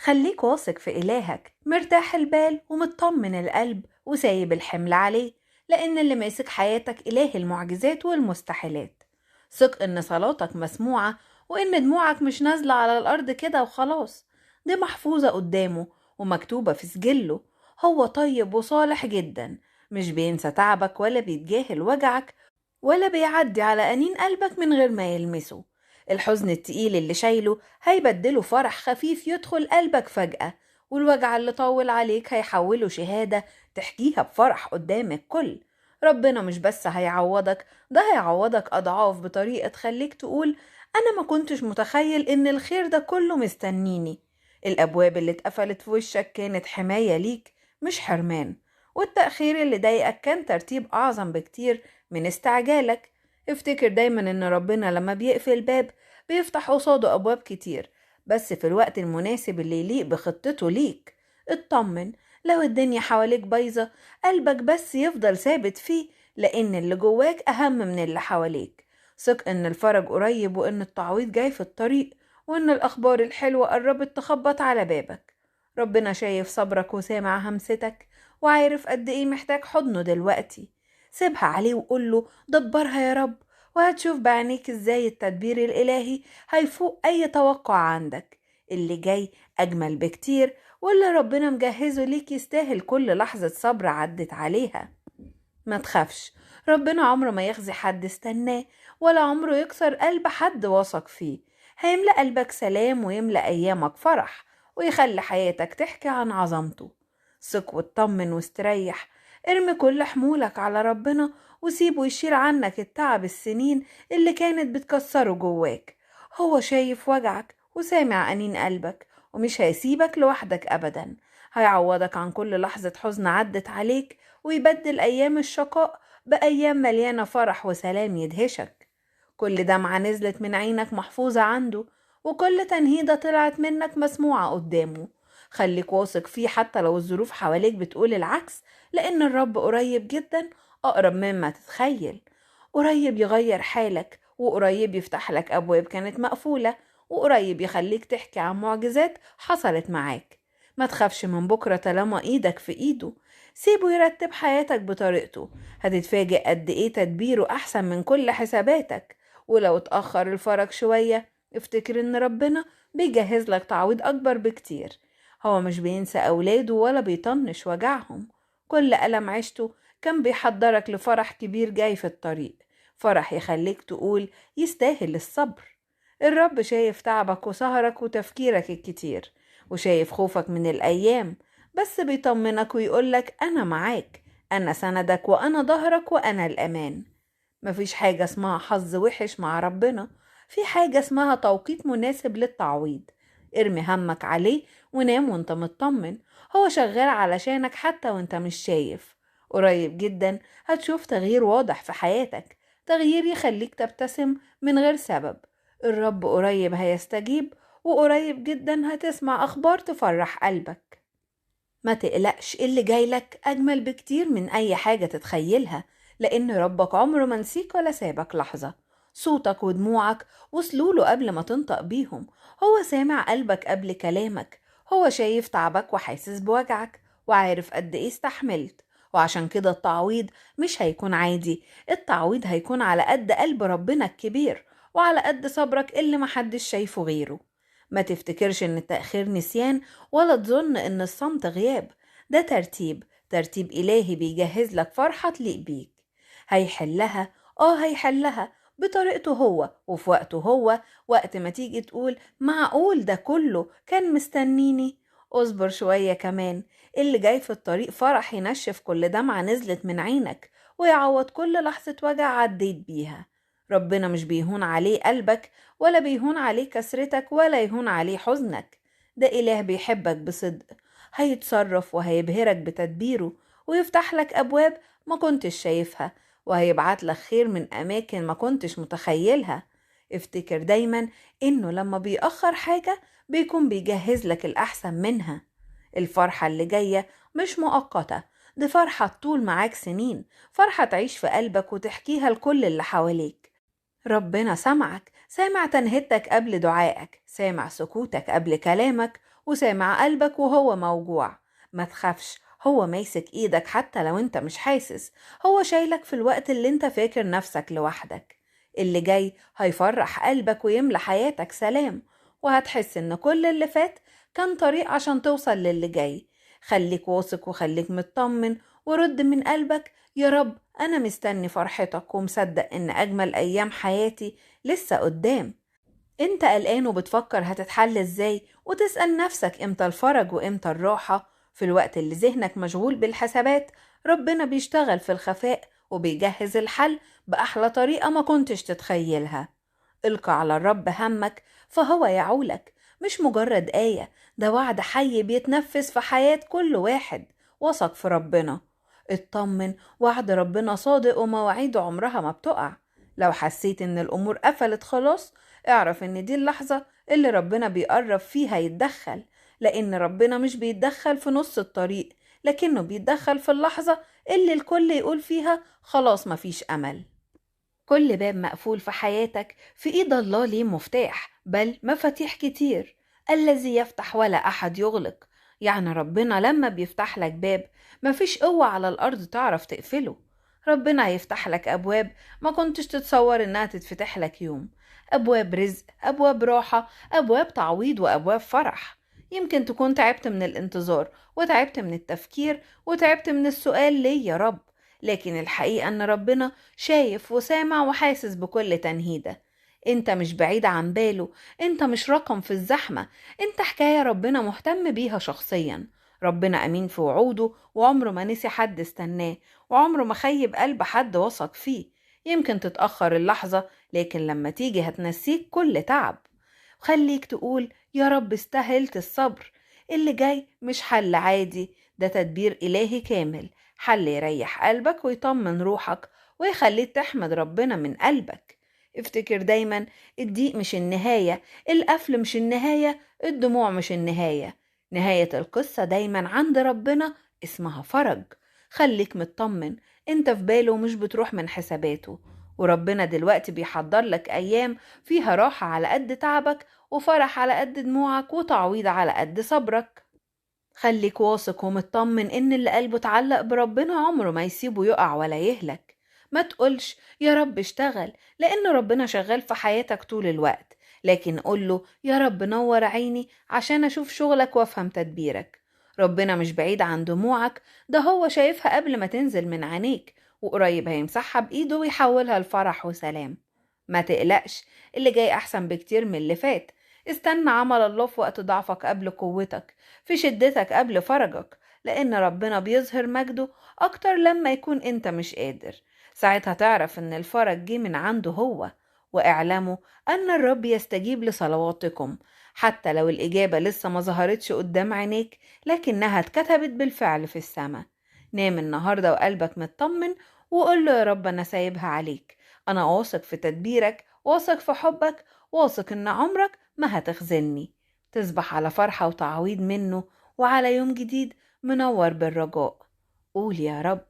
خليك واثق في إلهك، مرتاح البال ومطمن القلب وسايب الحمل عليه، لأن اللي ماسك حياتك إله المعجزات والمستحيلات. ثق إن صلاتك مسموعة، وإن دموعك مش نازلة على الأرض كده وخلاص، دي محفوظة قدامه ومكتوبة في سجله. هو طيب وصالح جدا، مش بينسى تعبك ولا بيتجاهل وجعك، ولا بيعدي على أنين قلبك من غير ما يلمسه. الحزن التقيل اللي شايله هيبدله فرح خفيف يدخل قلبك فجأة، والوجع اللي طول عليك هيحوله شهادة تحكيها بفرح قدام الكل. ربنا مش بس هيعوضك، ده هيعوضك أضعاف بطريقة تخليك تقول أنا ما كنتش متخيل إن الخير ده كله مستنيني. الأبواب اللي اتقفلت في وشك كانت حماية ليك، مش حرمان. والتأخير اللي ضايقك كان ترتيب أعظم بكتير من استعجالك. افتكر دايما ان ربنا لما بيقفل باب بيفتح قصاده ابواب كتير، بس في الوقت المناسب اللي يليق بخطته ليك. اطمن، لو الدنيا حواليك بايظة قلبك بس يفضل ثابت فيه، لان اللي جواك اهم من اللي حواليك. ثق ان الفرج قريب، وان التعويض جاي في الطريق، وان الاخبار الحلوة قربت تخبط على بابك. ربنا شايف صبرك وسامع همستك، وعارف قد ايه محتاج حضنه دلوقتي. سيبها عليه وقوله دبرها يا رب، وهتشوف بعينيك ازاي التدبير الإلهي هيفوق أي توقع عندك. اللي جاي أجمل بكتير، واللي ربنا مجهزه ليك يستاهل كل لحظة صبر عدت عليها. ما تخافش، ربنا عمره ما يخزي حد استناه، ولا عمره يكسر قلب حد وثق فيه. هيملأ قلبك سلام، ويملأ أيامك فرح، ويخلي حياتك تحكي عن عظمته. ثق واطمن واستريح، ارمي كل حمولك على ربنا، وسيبه يشيل عنك التعب السنين اللي كانت بتكسره جواك. هو شايف وجعك وسامع أنين قلبك، ومش هيسيبك لوحدك أبدا. هيعوضك عن كل لحظة حزن عدت عليك، ويبدل أيام الشقاء بأيام مليانة فرح وسلام يدهشك. كل دمعة نزلت من عينك محفوظة عنده، وكل تنهيدة طلعت منك مسموعة قدامه. خليك واثق فيه حتى لو الظروف حواليك بتقول العكس، لأن الرب قريب جدا، أقرب مما تتخيل. قريب يغير حالك، وقريب يفتح لك أبواب كانت مقفولة، وقريب يخليك تحكي عن معجزات حصلت معاك. ما تخافش من بكرة طالما إيدك في إيده. سيبه يرتب حياتك بطريقته، هتتفاجئ قد إيه تدبيره أحسن من كل حساباتك. ولو اتأخر الفرج شوية، افتكر إن ربنا بيجهز لك تعويض أكبر بكتير. هو مش بينسى أولاده ولا بيطنش وجعهم. كل ألم عشته كان بيحضرك لفرح كبير جاي في الطريق، فرح يخليك تقول يستاهل الصبر. الرب شايف تعبك وسهرك وتفكيرك الكتير، وشايف خوفك من الأيام، بس بيطمنك ويقولك أنا معاك، أنا سندك وأنا ظهرك وأنا الأمان. مفيش حاجة اسمها حظ وحش مع ربنا، في حاجة اسمها توقيت مناسب للتعويض. ارمي همك عليه ونام وانت مطمن، هو شغال علشانك حتى وانت مش شايف. قريب جدا هتشوف تغيير واضح في حياتك، تغيير يخليك تبتسم من غير سبب. الرب قريب هيستجيب، وقريب جدا هتسمع أخبار تفرح قلبك. ما تقلقش، اللي جايلك أجمل بكتير من أي حاجة تتخيلها، لأن ربك عمره ما نسيك ولا سابك لحظة. صوتك ودموعك وصلوله قبل ما تنطق بيهم، هو سامع قلبك قبل كلامك. هو شايف تعبك وحاسس بوجعك، وعارف قد إيه استحملت. وعشان كده التعويض مش هيكون عادي، التعويض هيكون على قد قلب ربنا الكبير، وعلى قد صبرك اللي محدش شايفه غيره. ما تفتكرش ان التأخير نسيان، ولا تظن ان الصمت غياب. ده ترتيب إلهي بيجهز لك فرحة تليق بيك. هيحلها، هيحلها بطريقته هو وفي وقته هو. وقت ما تيجي تقول معقول ده كله كان مستنيني، اصبر شوية كمان. اللي جاي في الطريق فرح ينشف كل دمعة نزلت من عينك، ويعوض كل لحظة وجع عديت بيها. ربنا مش بيهون عليه قلبك، ولا بيهون عليه كسرتك، ولا يهون عليه حزنك. ده إله بيحبك بصدق، هيتصرف وهيبهرك بتدبيره، ويفتح لك أبواب ما كنتش شايفها، وهيبعت لك خير من أماكن ما كنتش متخيلها. افتكر دايما إنه لما بيأخر حاجة بيكون بيجهز لك الأحسن منها. الفرحة اللي جاية مش مؤقتة، دي فرحة طول معاك سنين، فرحة تعيش في قلبك وتحكيها لكل اللي حواليك. ربنا سامعك، سامع تنهدتك قبل دعائك، سامع سكوتك قبل كلامك، وسامع قلبك وهو موجوع. ما تخافش، هو ماسك ايدك حتى لو انت مش حاسس. هو شايلك في الوقت اللي انت فاكر نفسك لوحدك. اللي جاي هيفرح قلبك ويملى حياتك سلام، وهتحس ان كل اللي فات كان طريق عشان توصل للي جاي. خليك واثق وخليك مطمن، ورد من قلبك: يا رب أنا مستني فرحتك ومصدق إن أجمل أيام حياتي لسه قدام. انت قلقان وبتفكر هتتحل ازاي، وتسأل نفسك امتى الفرج وامتى الراحة. في الوقت اللي ذهنك مشغول بالحسابات، ربنا بيشتغل في الخفاء وبيجهز الحل بأحلى طريقة ما كنتش تتخيلها. القى على الرب همك فهو يعولك. مش مجرد آية، ده وعد حي بيتنفس في حياة كل واحد وثق في ربنا. اطمن، وعد ربنا صادق ومواعيده عمرها ما بتقع. لو حسيت ان الامور قفلت خلاص، اعرف ان دي اللحظة اللي ربنا بيقرب فيها يتدخل. لان ربنا مش بيتدخل في نص الطريق، لكنه بيتدخل في اللحظة اللي الكل يقول فيها خلاص مفيش امل. كل باب مقفول في حياتك في ايد الله ليه مفتاح، بل مفاتيح كتير. الذي يفتح ولا احد يغلق. يعني ربنا لما بيفتح لك باب، مفيش قوة على الارض تعرف تقفله. ربنا هيفتح لك ابواب ما كنتش تتصور انها تتفتح لك يوم. ابواب رزق، ابواب راحة، ابواب تعويض، وابواب فرح. يمكن تكون تعبت من الانتظار، وتعبت من التفكير، وتعبت من السؤال ليه يا رب. لكن الحقيقة ان ربنا شايف وسامع وحاسس بكل تنهيدة. انت مش بعيد عن باله، انت مش رقم في الزحمة. انت حكاية ربنا مهتم بيها شخصيا. ربنا امين في وعوده، وعمره ما نسي حد استناه، وعمره ما خيب قلب حد وثق فيه. يمكن تتأخر اللحظة، لكن لما تيجي هتنسيك كل تعب. خليك تقول: يا رب استاهلت الصبر. اللي جاي مش حل عادي، ده تدبير إلهي كامل. حل يريح قلبك ويطمن روحك، ويخليك تحمد ربنا من قلبك. افتكر دايما: الضيق مش النهاية، القفل مش النهاية، الدموع مش النهاية. نهاية القصة دايما عند ربنا اسمها فرج. خليك مطمن، انت في باله ومش بتروح من حساباته. وربنا دلوقتي بيحضر لك أيام فيها راحة على قد تعبك، وفرح على قد دموعك، وتعويض على قد صبرك. خليك واثق ومطمن ان اللي قلبه اتعلق بربنا عمره ما يسيبه يقع ولا يهلك. ما تقولش يا رب اشتغل، لان ربنا شغال في حياتك طول الوقت. لكن قوله: يا رب نور عيني عشان اشوف شغلك وافهم تدبيرك. ربنا مش بعيد عن دموعك، ده هو شايفها قبل ما تنزل من عينيك، وقريب هيمسحها بايده ويحولها لفرح وسلام. ما تقلقش، اللي جاي احسن بكتير من اللي فات. استنى عمل الله في وقت ضعفك قبل قوتك، في شدتك قبل فرجك. لأن ربنا بيظهر مجده أكتر لما يكون أنت مش قادر. ساعتها تعرف أن الفرج جه من عنده هو. واعلموا أن الرب يستجيب لصلواتكم، حتى لو الإجابة لسه ما ظهرتش قدام عينيك، لكنها اتكتبت بالفعل في السماء. نام النهاردة وقلبك مطمن، وقول له: يا رب أنا سايبها عليك. أنا واثق في تدبيرك، واثق في حبك، واثق أن عمرك ما هتخذلني. تصبح على فرحة وتعويض منه، وعلى يوم جديد منور بالرجاء. قول: يا رب